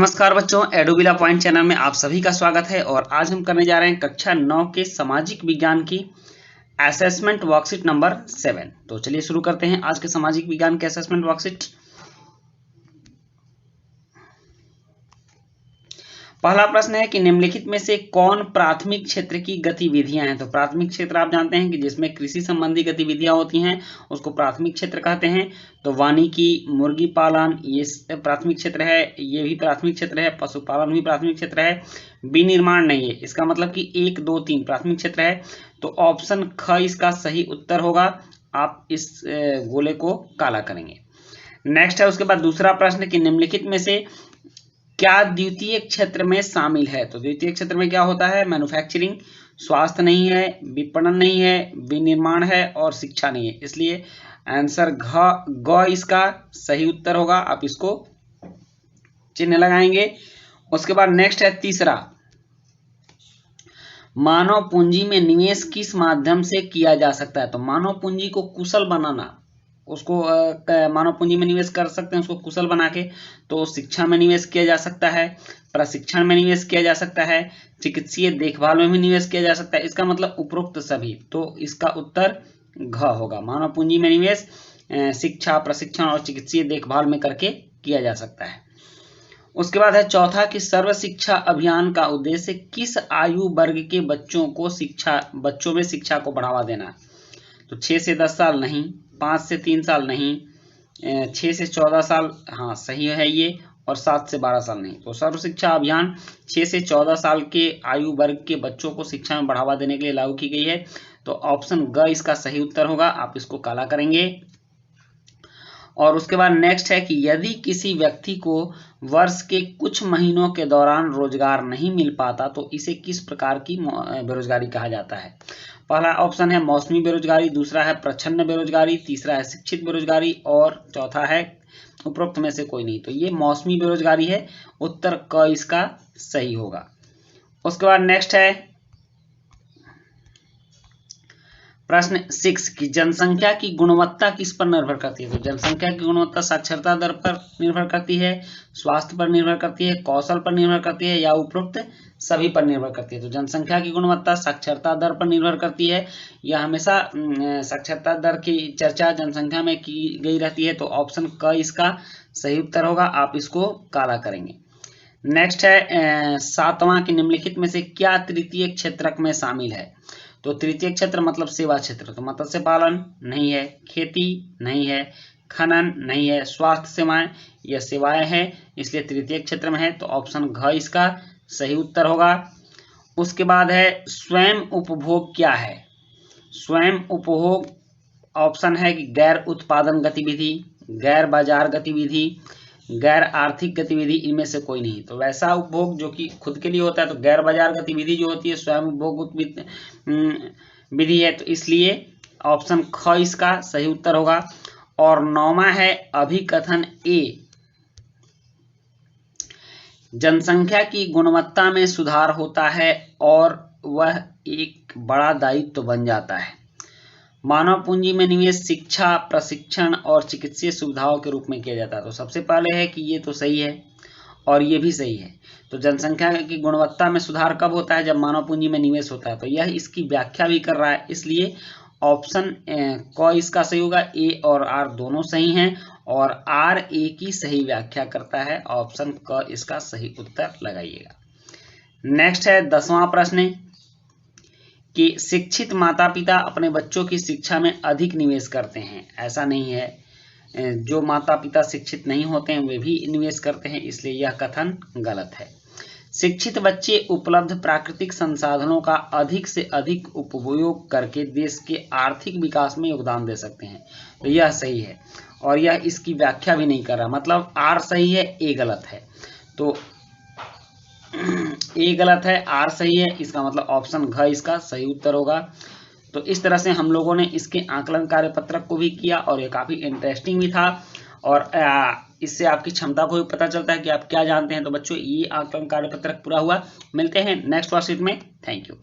नमस्कार बच्चों, एडुविला point channel में आप सभी का स्वागत है। और आज हम करने जा रहे हैं कक्षा 9 के सामाजिक विज्ञान की असेसमेंट वर्कशीट नंबर 7। तो चलिए शुरू करते हैं आज के सामाजिक विज्ञान के असेसमेंट वर्कशीट। पहला प्रश्न है कि निम्नलिखित में से कौन प्राथमिक क्षेत्र की गतिविधियां हैं। तो प्राथमिक क्षेत्र आप जानते हैं कि जिसमें कृषि संबंधी गतिविधियां होती हैं उसको प्राथमिक क्षेत्र कहते हैं। तो वानिकी, मुर्गी पालन ये प्राथमिक क्षेत्र है, ये भी प्राथमिक क्षेत्र है। पशुपालन भी प्राथमिक क्षेत्र है। विनिर्माण नहीं है, इसका मतलब कि 1, 2, 3 प्राथमिक क्षेत्र है। तो ऑप्शन ख इसका सही उत्तर होगा। आप इस गोले को काला करेंगे। नेक्स्ट है उसके बाद दूसरा प्रश्न कि निम्नलिखित में से क्या द्वितीय क्षेत्र में शामिल है। तो द्वितीय क्षेत्र में क्या होता है? मैन्युफैक्चरिंग, स्वास्थ्य नहीं है, विपणन नहीं है, विनिर्माण है और शिक्षा नहीं है। इसलिए आंसर ग इसका सही उत्तर होगा। आप इसको चिन्ह लगाएंगे। उसके बाद नेक्स्ट है तीसरा, मानव पूंजी में निवेश किस माध्यम से किया जा सकता है। तो मानव पूंजी को कुशल बनाना, उसको मानव पूंजी में निवेश कर सकते हैं उसको कुशल बना के। तो शिक्षा में निवेश किया जा सकता है, प्रशिक्षण में निवेश किया जा सकता है, चिकित्सीय देखभाल में भी निवेश किया जा सकता है। इसका मतलब उपरोक्त सभी। तो इसका उत्तर घ होगा। मानव पूंजी में निवेश शिक्षा, प्रशिक्षण और चिकित्सीय देखभाल में करके किया जा सकता है। उसके बाद है चौथा कि सर्व शिक्षा अभियान का उद्देश्य किस आयु वर्ग के बच्चों में शिक्षा को बढ़ावा देना। तो 6 से 10 साल नहीं, 5 से 3 साल नहीं, 6 से 14 साल हाँ सही है ये, और 7 से 12 साल नहीं। तो सर्व शिक्षा अभियान 6 से 14 साल के आयु वर्ग के बच्चों को शिक्षा में बढ़ावा देने के लिए लागू की गई है। तो ऑप्शन ग इसका सही उत्तर होगा। आप इसको काला करेंगे। और उसके बाद नेक्स्ट है कि यदि किसी व्यक्ति को वर्ष के कुछ महीनों के दौरान रोजगार नहीं मिल पाता तो इसे किस प्रकार की बेरोजगारी कहा जाता है। पहला ऑप्शन है मौसमी बेरोजगारी, दूसरा है प्रच्छन्न बेरोजगारी, तीसरा है शिक्षित बेरोजगारी और चौथा है उपरोक्त में से कोई नहीं। तो ये मौसमी बेरोजगारी है। उत्तर क इसका सही होगा। उसके बाद नेक्स्ट है प्रश्न 6 की जनसंख्या की गुणवत्ता किस पर निर्भर करती है। तो जनसंख्या की गुणवत्ता साक्षरता दर पर निर्भर करती है, स्वास्थ्य पर निर्भर करती है, कौशल पर निर्भर करती है या उपरोक्त सभी पर निर्भर करती है। तो जनसंख्या की गुणवत्ता साक्षरता दर पर निर्भर करती है। यह हमेशा साक्षरता दर की चर्चा जनसंख्या में की गई रहती है। तो ऑप्शन क इसका सही उत्तर होगा। आप इसको काला करेंगे। नेक्स्ट है 7वां कि निम्नलिखित में से क्या तृतीय क्षेत्रक में शामिल है। तो तृतीय क्षेत्र मतलब सेवा क्षेत्र। तो मत्स्य पालन नहीं है, खेती नहीं है, खनन नहीं है, स्वास्थ्य सेवाएं यह सेवाएं हैं, इसलिए तृतीय क्षेत्र में है। तो ऑप्शन घ इसका सही उत्तर होगा। उसके बाद है स्वयं उपभोग क्या है। स्वयं उपभोग ऑप्शन है कि गैर उत्पादन गतिविधि, गैर बाजार गतिविधि, गैर आर्थिक गतिविधि, इनमें से कोई नहीं। तो वैसा उपभोग जो कि खुद के लिए होता है। तो गैर बाजार गतिविधि जो होती है स्वयं उपभोग विधि है। तो इसलिए ऑप्शन ख इसका सही उत्तर होगा। और 9वां है अभिकथन ए, जनसंख्या की गुणवत्ता में सुधार होता है और वह एक बड़ा दायित्व बन जाता है। मानव पूंजी में निवेश शिक्षा, प्रशिक्षण और चिकित्सीय सुविधाओं के रूप में किया जाता है। तो सबसे पहले है कि ये तो सही है और ये भी सही है। तो जनसंख्या की गुणवत्ता में सुधार कब होता है? जब मानव पूंजी में निवेश होता है। तो यह इसकी व्याख्या भी कर रहा है, इसलिए ऑप्शन क इसका सही होगा। ए और आर दोनों सही हैं और आर ए की सही व्याख्या करता है। ऑप्शन क इसका सही उत्तर लगाइएगा। नेक्स्ट है 10वां प्रश्न कि शिक्षित माता पिता अपने बच्चों की शिक्षा में अधिक निवेश करते हैं। ऐसा नहीं है, जो माता पिता शिक्षित नहीं होते हैं वे भी निवेश करते हैं, इसलिए यह कथन गलत है। शिक्षित बच्चे उपलब्ध प्राकृतिक संसाधनों का अधिक से अधिक उपयोग करके देश के आर्थिक विकास में योगदान दे सकते हैं। तो यह सही है और यह इसकी व्याख्या भी नहीं कर रहा। मतलब आर सही है, ए गलत है। तो ए गलत है, आर सही है, इसका मतलब ऑप्शन घ इसका सही उत्तर होगा। तो इस तरह से हम लोगों ने इसके आकलन कार्यपत्रक को भी किया और ये काफ़ी इंटरेस्टिंग भी था और इससे आपकी क्षमता को भी पता चलता है कि आप क्या जानते हैं। तो बच्चों ये आकलन कार्यपत्रक पूरा हुआ। मिलते हैं नेक्स्ट वर्कशीट में। Thank you.